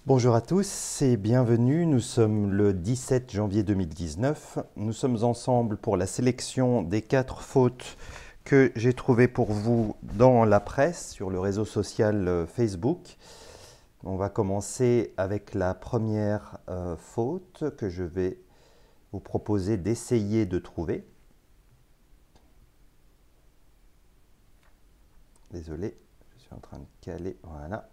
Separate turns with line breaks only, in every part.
Bonjour à tous et bienvenue. Nous sommes le 17 janvier 2019. Nous sommes ensemble pour la sélection des 4 fautes que j'ai trouvées pour vous dans la presse, sur le réseau social Facebook. On va commencer avec la première faute que je vais vous proposer d'essayer de trouver. Désolé, je suis en train de caler. Voilà.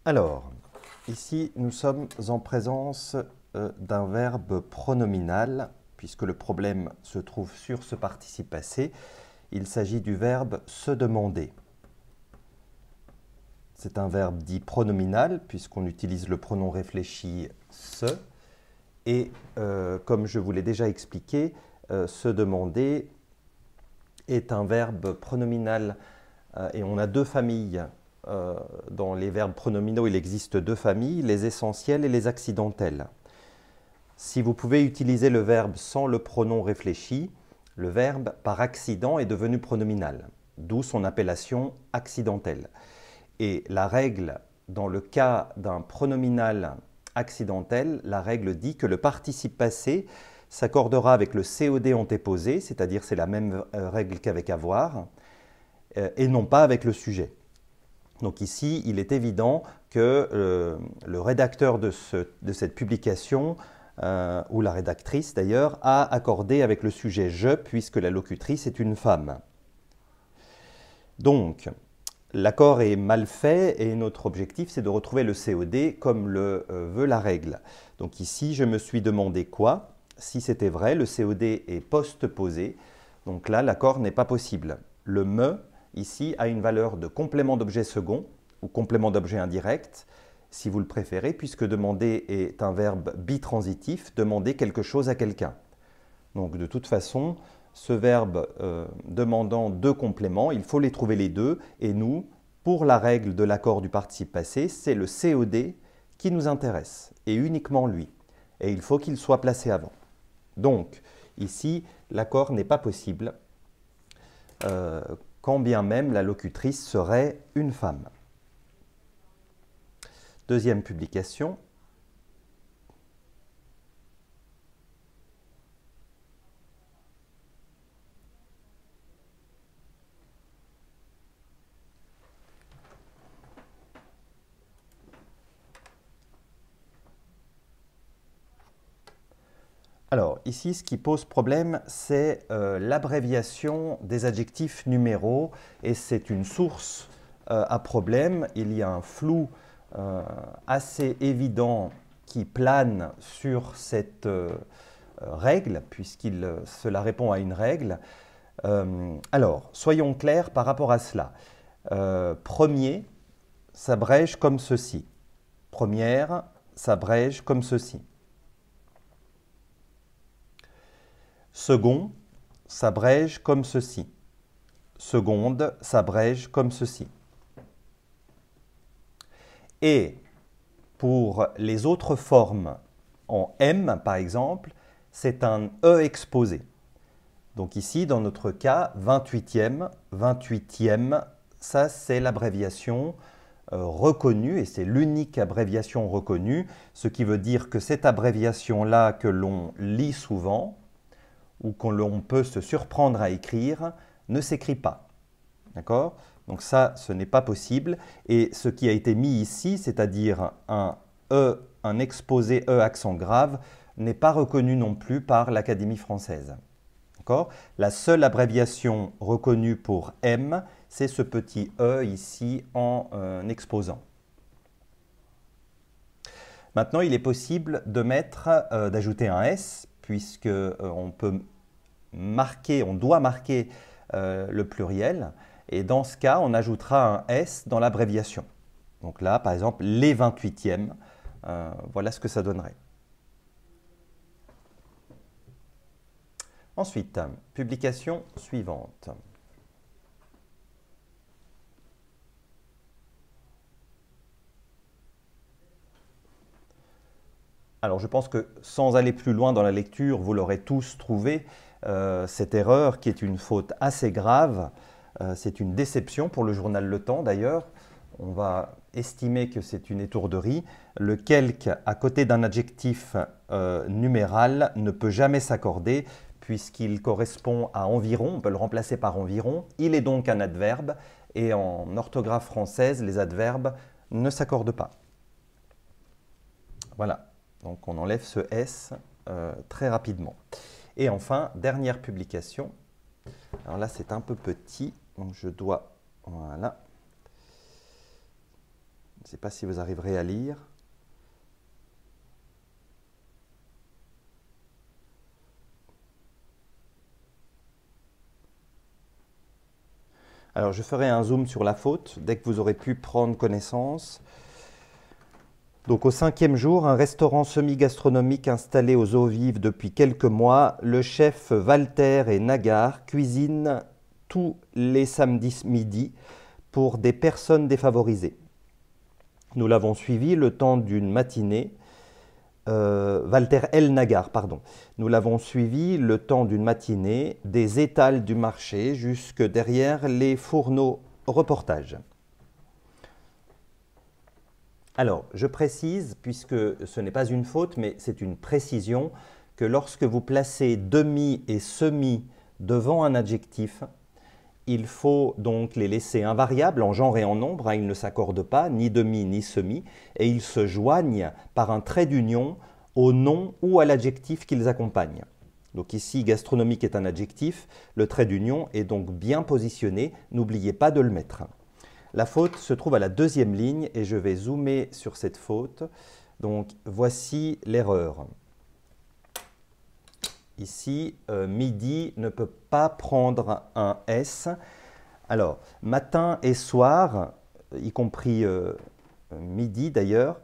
Alors, ici, nous sommes en présence d'un verbe pronominal, puisque le problème se trouve sur ce participe passé. Il s'agit du verbe se demander. C'est un verbe dit pronominal, puisqu'on utilise le pronom réfléchi se. Et comme je vous l'ai déjà expliqué, se demander est un verbe pronominal et on a deux familles. Dans les verbes pronominaux, il existe deux familles, les essentiels et les accidentels. Si vous pouvez utiliser le verbe sans le pronom réfléchi, le verbe par accident est devenu pronominal, d'où son appellation accidentelle. Et la règle, dans le cas d'un pronominal accidentel, la règle dit que le participe passé s'accordera avec le COD antéposé, c'est-à-dire c'est la même règle qu'avec avoir, et non pas avec le sujet. Donc ici, il est évident que le rédacteur de cette publication, ou la rédactrice d'ailleurs, a accordé avec le sujet « je » puisque la locutrice est une femme. Donc, l'accord est mal fait et notre objectif, c'est de retrouver le COD comme le veut la règle. Donc ici, je me suis demandé quoi? Si c'était vrai, le COD est postposé. Donc là, l'accord n'est pas possible. Le « me » ici a une valeur de complément d'objet second ou complément d'objet indirect, si vous le préférez, puisque demander est un verbe bitransitif, demander quelque chose à quelqu'un. Donc de toute façon, ce verbe demandant deux compléments, il faut les trouver les deux, et nous, pour la règle de l'accord du participe passé, c'est le COD qui nous intéresse, et uniquement lui. Et il faut qu'il soit placé avant. Donc, ici, l'accord n'est pas possible, quand bien même la locutrice serait une femme. Deuxième publication. Alors, ici, ce qui pose problème, c'est l'abréviation des adjectifs numéros, et c'est une source à problème. Il y a un flou assez évident qui plane sur cette règle, cela répond à une règle. Alors, soyons clairs par rapport à cela. Premier s'abrège comme ceci. Première s'abrège comme ceci. Second s'abrège comme ceci. Seconde s'abrège comme ceci. Et pour les autres formes, en M par exemple, c'est un E exposé. Donc ici, dans notre cas, 28e, 28e, ça c'est l'abréviation reconnue, et c'est l'unique abréviation reconnue, ce qui veut dire que cette abréviation-là que l'on lit souvent, ou que l'on peut se surprendre à écrire, ne s'écrit pas. D'accord? Donc ça, ce n'est pas possible. Et ce qui a été mis ici, c'est-à-dire un E, un exposé E accent grave, n'est pas reconnu non plus par l'Académie française. D'accord? La seule abréviation reconnue pour M, c'est ce petit E ici en exposant. Maintenant, il est possible d'ajouter un S, puisque on doit marquer le pluriel, et dans ce cas, on ajoutera un S dans l'abréviation. Donc là, par exemple, les 28e, voilà ce que ça donnerait. Ensuite, publication suivante. Alors je pense que sans aller plus loin dans la lecture, vous l'aurez tous trouvé, cette erreur qui est une faute assez grave. C'est une déception pour le journal Le Temps d'ailleurs. On va estimer que c'est une étourderie. Le quelque à côté d'un adjectif numéral ne peut jamais s'accorder puisqu'il correspond à environ, on peut le remplacer par environ. Il est donc un adverbe et en orthographe française, les adverbes ne s'accordent pas. Voilà, donc on enlève ce S très rapidement. Et enfin, dernière publication. Alors là, c'est un peu petit, donc je dois... Voilà. Je ne sais pas si vous arriverez à lire. Alors, je ferai un zoom sur la faute dès que vous aurez pu prendre connaissance. Donc, au 5e jour, un restaurant semi-gastronomique installé aux eaux vives depuis quelques mois, le chef Walter et Nagar cuisinent tous les samedis midi pour des personnes défavorisées. Nous l'avons suivi le temps d'une matinée. Walter L. Nagar, pardon. Nous l'avons suivi le temps d'une matinée des étals du marché jusque derrière les fourneaux reportages. Alors, je précise, puisque ce n'est pas une faute, mais c'est une précision, que lorsque vous placez demi et semi devant un adjectif, il faut donc les laisser invariables en genre et en nombre, hein, ils ne s'accordent pas, ni demi ni semi, et ils se joignent par un trait d'union au nom ou à l'adjectif qu'ils accompagnent. Donc ici, gastronomique est un adjectif, le trait d'union est donc bien positionné, n'oubliez pas de le mettre. La faute se trouve à la 2e ligne et je vais zoomer sur cette faute. Donc voici l'erreur. Ici, midi ne peut pas prendre un S. Alors, matin et soir, y compris midi d'ailleurs,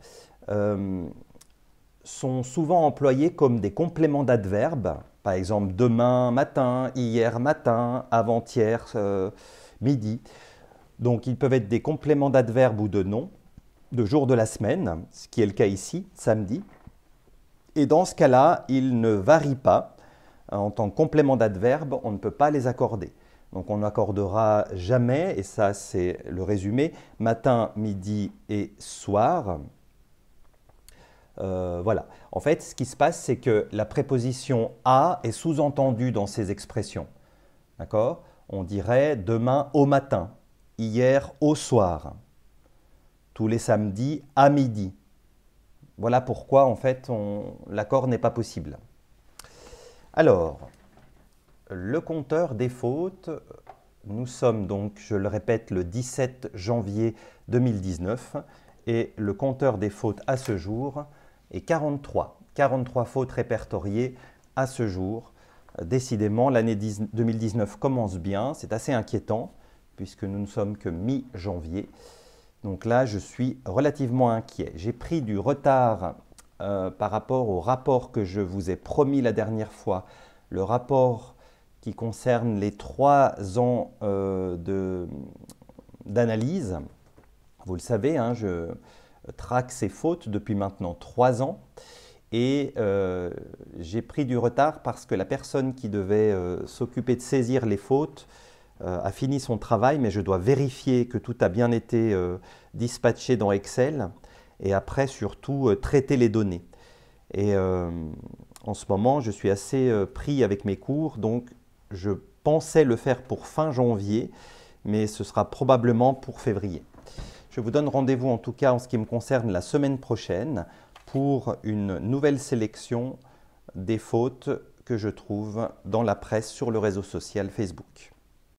sont souvent employés comme des compléments d'adverbes. Par exemple, demain matin, hier matin, avant-hier midi. Donc, ils peuvent être des compléments d'adverbes ou de noms, de jours de la semaine, ce qui est le cas ici, samedi. Et dans ce cas-là, ils ne varient pas. En tant que complément d'adverbe, on ne peut pas les accorder. Donc on n'accordera jamais, et ça c'est le résumé, matin, midi et soir. Voilà. En fait, ce qui se passe, c'est que la préposition « à » est sous-entendue dans ces expressions. D'accord ? On dirait demain au matin, hier au soir, tous les samedis à midi. Voilà pourquoi en fait l'accord n'est pas possible. Alors, le compteur des fautes, nous sommes donc, je le répète, le 17 janvier 2019 et le compteur des fautes à ce jour est 43. 43 fautes répertoriées à ce jour. Décidément, l'année 2019 commence bien, c'est assez inquiétant puisque nous ne sommes que mi-janvier. Donc là, je suis relativement inquiet. J'ai pris du retard par rapport au rapport que je vous ai promis la dernière fois, le rapport qui concerne les 3 ans d'analyse. Vous le savez, hein, je traque ces fautes depuis maintenant 3 ans et j'ai pris du retard parce que la personne qui devait s'occuper de saisir les fautes a fini son travail, mais je dois vérifier que tout a bien été dispatché dans Excel et après surtout traiter les données. Et en ce moment, je suis assez pris avec mes cours, donc je pensais le faire pour fin janvier, mais ce sera probablement pour février. Je vous donne rendez-vous en tout cas en ce qui me concerne la semaine prochaine pour une nouvelle sélection des fautes que je trouve dans la presse sur le réseau social Facebook.